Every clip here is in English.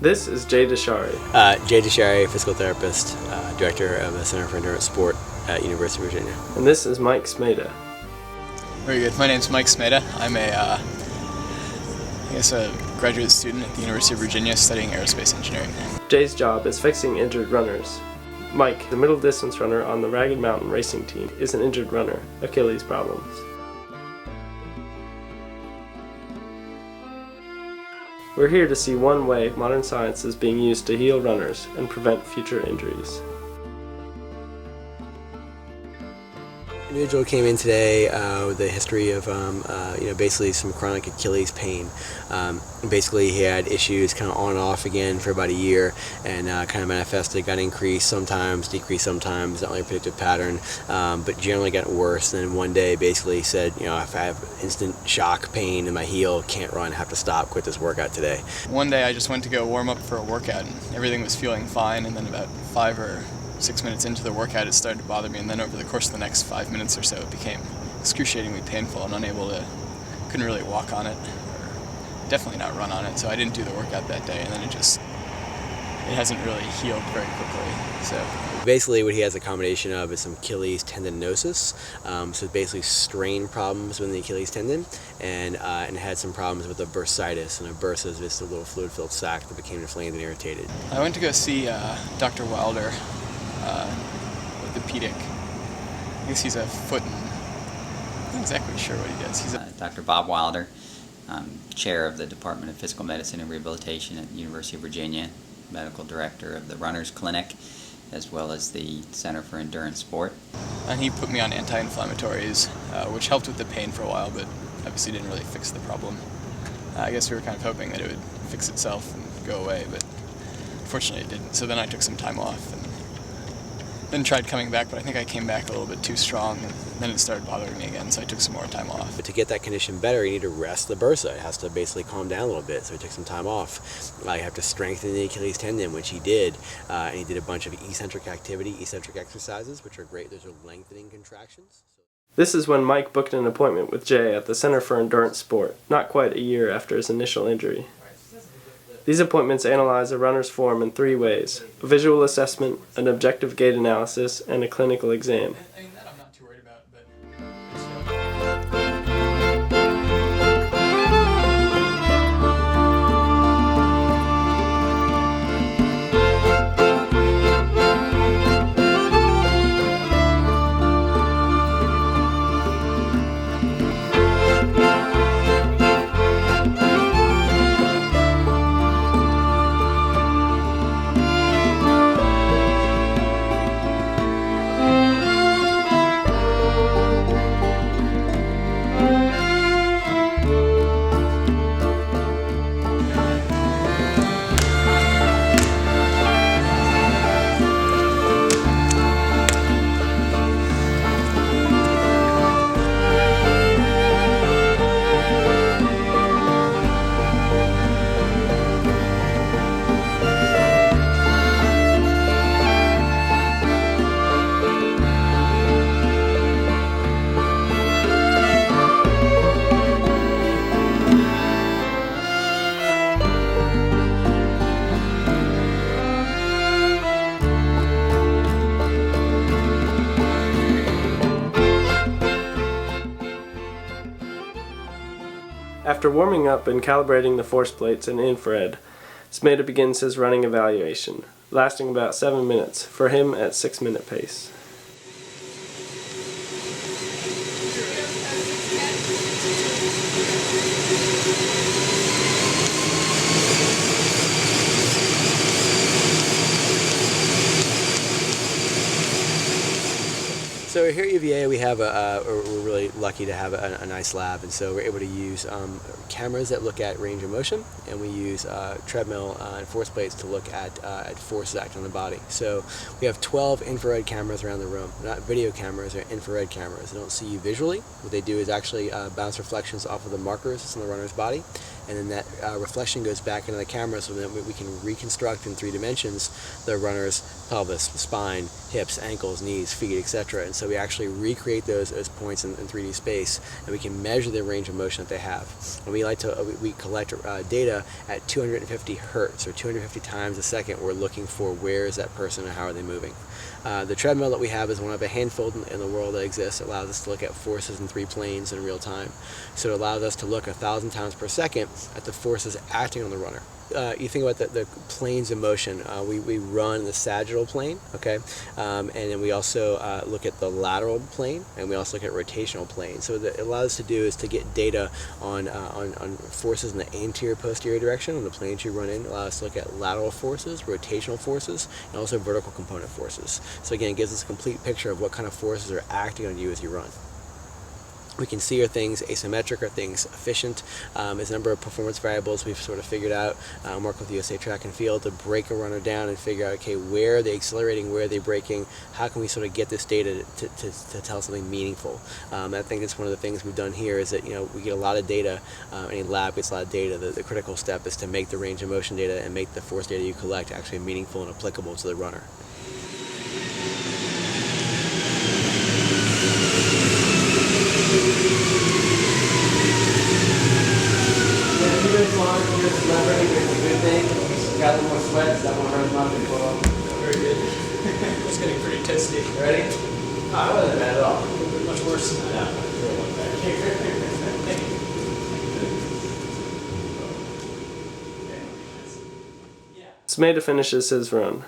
This is Jay Deshari. Jay Deshari, physical therapist, director of the Center for Endurance Sport at University of Virginia. And this is Mike Smeda. Very good. My name's Mike Smeda. I'm a graduate student at the University of Virginia studying aerospace engineering. Jay's job is fixing injured runners. Mike, the middle distance runner on the Ragged Mountain racing team, is an injured runner, Achilles problems. We're here to see one way modern science is being used to heal runners and prevent future injuries. An individual came in today with a history of basically some chronic Achilles pain. Basically he had issues kind of on and off again for about a year, and kind of manifested, got increased sometimes, decreased sometimes, not really a predictive pattern, but generally gotten worse. And then one day basically said, if I have instant shock pain in my heel, can't run, have to stop, quit this workout today. One day I just went to go warm up for a workout and everything was feeling fine, and then about 5 or 6 minutes into the workout it started to bother me, and then over the course of the next 5 minutes or so it became excruciatingly painful and couldn't really walk on it, or definitely not run on it, so I didn't do the workout that day, and then it hasn't really healed very quickly. So basically what he has a combination of is some Achilles tendinosis, so basically strain problems within the Achilles tendon, and had some problems with a bursitis, and a bursa is just a little fluid-filled sac that became inflamed and irritated. I went to go see Dr. Wilder, orthopedic. I guess he's a foot and I'm not exactly sure what he does. He's Dr. Bob Wilder, chair of the Department of Physical Medicine and Rehabilitation at the University of Virginia, medical director of the Runners Clinic, as well as the Center for Endurance Sport. And he put me on anti-inflammatories, which helped with the pain for a while, but obviously didn't really fix the problem. I guess we were kind of hoping that it would fix itself and go away, but unfortunately it didn't. So then I took some time off and then tried coming back, but I think I came back a little bit too strong, and then it started bothering me again, so I took some more time off. But to get that condition better, you need to rest the bursa. It has to basically calm down a little bit, so he took some time off. You have to strengthen the Achilles tendon, which he did, and he did a bunch of eccentric exercises, which are great. Those are lengthening contractions. This is when Mike booked an appointment with Jay at the Center for Endurance Sport, not quite a year after his initial injury. These appointments analyze a runner's form in 3 ways: a visual assessment, an objective gait analysis, and a clinical exam. I mean, that I'm not too worried about, but After warming up and calibrating the force plates in infrared, Smeda begins his running evaluation, lasting about 7 minutes, for him at 6-minute pace. So here at UVA we have we're really lucky to have a nice lab, and so we're able to use cameras that look at range of motion, and we use treadmill and force plates to look at forces acting on the body. So we have 12 infrared cameras around the room. They're not video cameras, they're infrared cameras. They don't see you visually. What they do is actually bounce reflections off of the markers that's on the runner's body, and then that reflection goes back into the camera so that we can reconstruct in 3 dimensions the runner's pelvis, spine, hips, ankles, knees, feet, etc. And so we actually recreate those points in 3D space, and we can measure the range of motion that they have. And we collect data at 250 hertz, or 250 times a second. We're looking for where is that person and how are they moving. The treadmill that we have is one of a handful in the world that exists. It allows us to look at forces in 3 planes in real time. So it allows us to look 1,000 times per second at the forces acting on the runner. You think about the planes of motion. We run the sagittal plane, okay, and then we also look at the lateral plane, and we also look at rotational plane. So what it allows us to do is to get data on forces in the anterior posterior direction on the planes you run in. It allows us to look at lateral forces, rotational forces, and also vertical component forces. So again, it gives us a complete picture of what kind of forces are acting on you as you run. We can see are things asymmetric, are things efficient. There's a number of performance variables we've sort of figured out, work with USA Track and Field to break a runner down and figure out, okay, where are they accelerating, where are they braking, how can we sort of get this data to tell something meaningful. I think that's one of the things we've done here is that, we get a lot of data, any lab gets a lot of data. The critical step is to make the range of motion data and make the force data you collect actually meaningful and applicable to the runner. Got a little more sweat, that won't hurt as much as well. Very good. It's getting pretty testy. Ready? Oh, it wasn't bad at all. Much worse than that. Smeda finishes his run.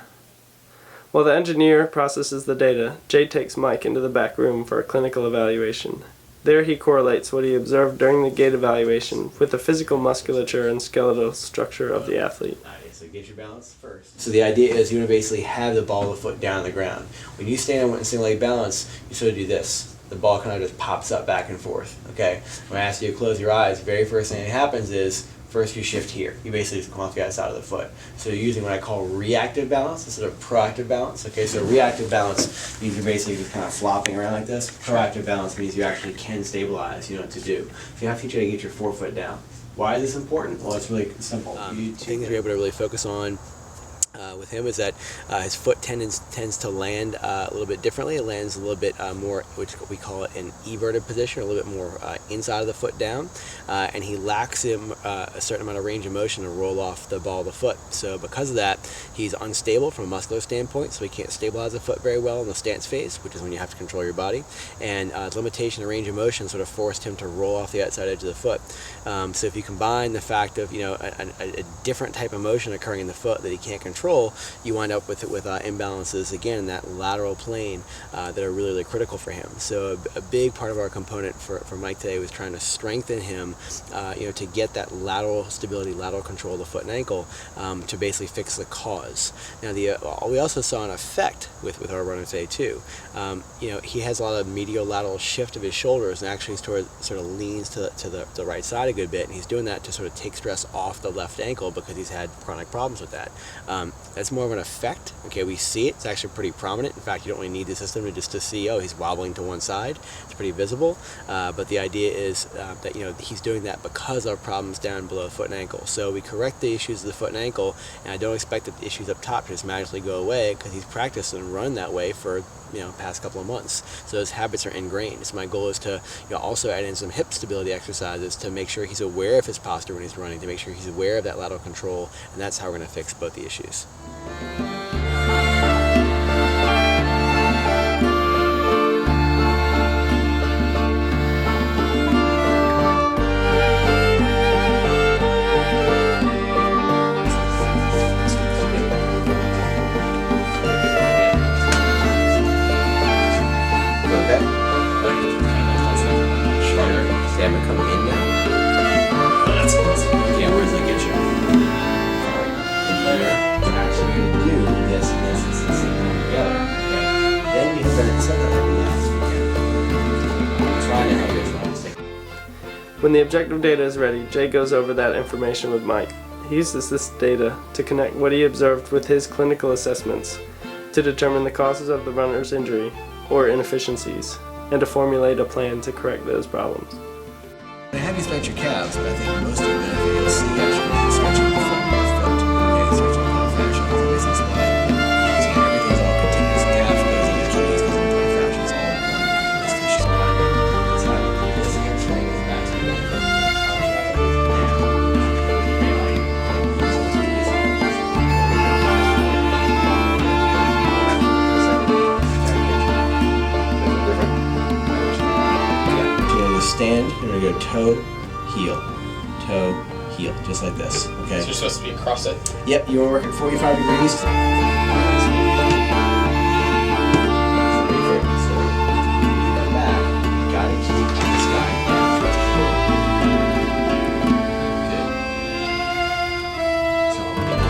While the engineer processes the data, Jay takes Mike into the back room for a clinical evaluation. There he correlates what he observed during the gait evaluation with the physical musculature and skeletal structure of the athlete. So get your balance first. So the idea is you want to basically have the ball of the foot down on the ground. When you stand in single leg balance, you sort of do this. The ball kind of just pops up back and forth. Okay. When I ask you to close your eyes, the very first thing that happens is first you shift here. You basically just come off the outside of the foot. So you're using what I call reactive balance instead of proactive balance. Okay, so reactive balance means you're basically just kind of flopping around like this. Proactive balance means you actually can stabilize, you know what to do. So you have to teach you how to get your forefoot down. Why is this important? Well, it's really simple. Things we're able to really focus on with him is that his foot tends to land a little bit differently. It lands a little bit more, which we call it an everted position, a little bit more inside of the foot down, and he lacks a certain amount of range of motion to roll off the ball of the foot. So because of that, he's unstable from a muscular standpoint, so he can't stabilize the foot very well in the stance phase, which is when you have to control your body, and the limitation of range of motion sort of forced him to roll off the outside edge of the foot. So if you combine the fact of a different type of motion occurring in the foot that he can't control, you wind up with imbalances again in that lateral plane that are really, really critical for him. So a big part of our component for Mike today was trying to strengthen him, to get that lateral stability, lateral control of the foot and ankle, to basically fix the cause. Now we also saw an effect with our runner today too. He has a lot of medial lateral shift of his shoulders and actually sort of leans to the right side a good bit, and he's doing that to sort of take stress off the left ankle because he's had chronic problems with that. That's more of an effect. Okay, we see it. It's actually pretty prominent. In fact, you don't really need the system to see, oh, he's wobbling to one side. It's pretty visible. But the idea is that he's doing that because of problems down below the foot and ankle. So we correct the issues of the foot and ankle, and I don't expect the issues up top to just magically go away because he's practiced and run that way for past couple of months. So those habits are ingrained. So my goal is to also add in some hip stability exercises to make sure he's aware of his posture when he's running, to make sure he's aware of that lateral control, and that's how we're going to fix both the issues. When the objective data is ready, Jay goes over that information with Mike. He uses this data to connect what he observed with his clinical assessments to determine the causes of the runner's injury or inefficiencies, and to formulate a plan to correct those problems. I have you stretch your calves, but I think most of the benefit can see actually stretching the foot, okay, stretching the plantar fascia on the business spine. So everything's all continuous. Calf goes in Achilles, goes in the plantar fascia. It's all one continuous tissue alignment. That's how this again strangles back to the back. Stand, you're going to go toe, heel, just like this, okay? So you're supposed to be across it? Yep, you want to work at 45 degrees. So, come back, gotta keep this guy down. Good. So we're going to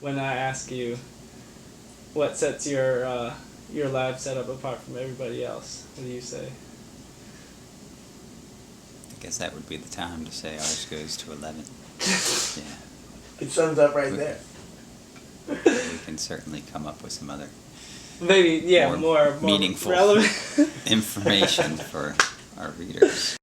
When I ask you what sets your lab setup apart from everybody else, what do you say? I guess that would be the time to say ours goes to 11. Yeah. It sums up right there. We can certainly come up with some other Maybe, yeah, more meaningful relevant information for our readers.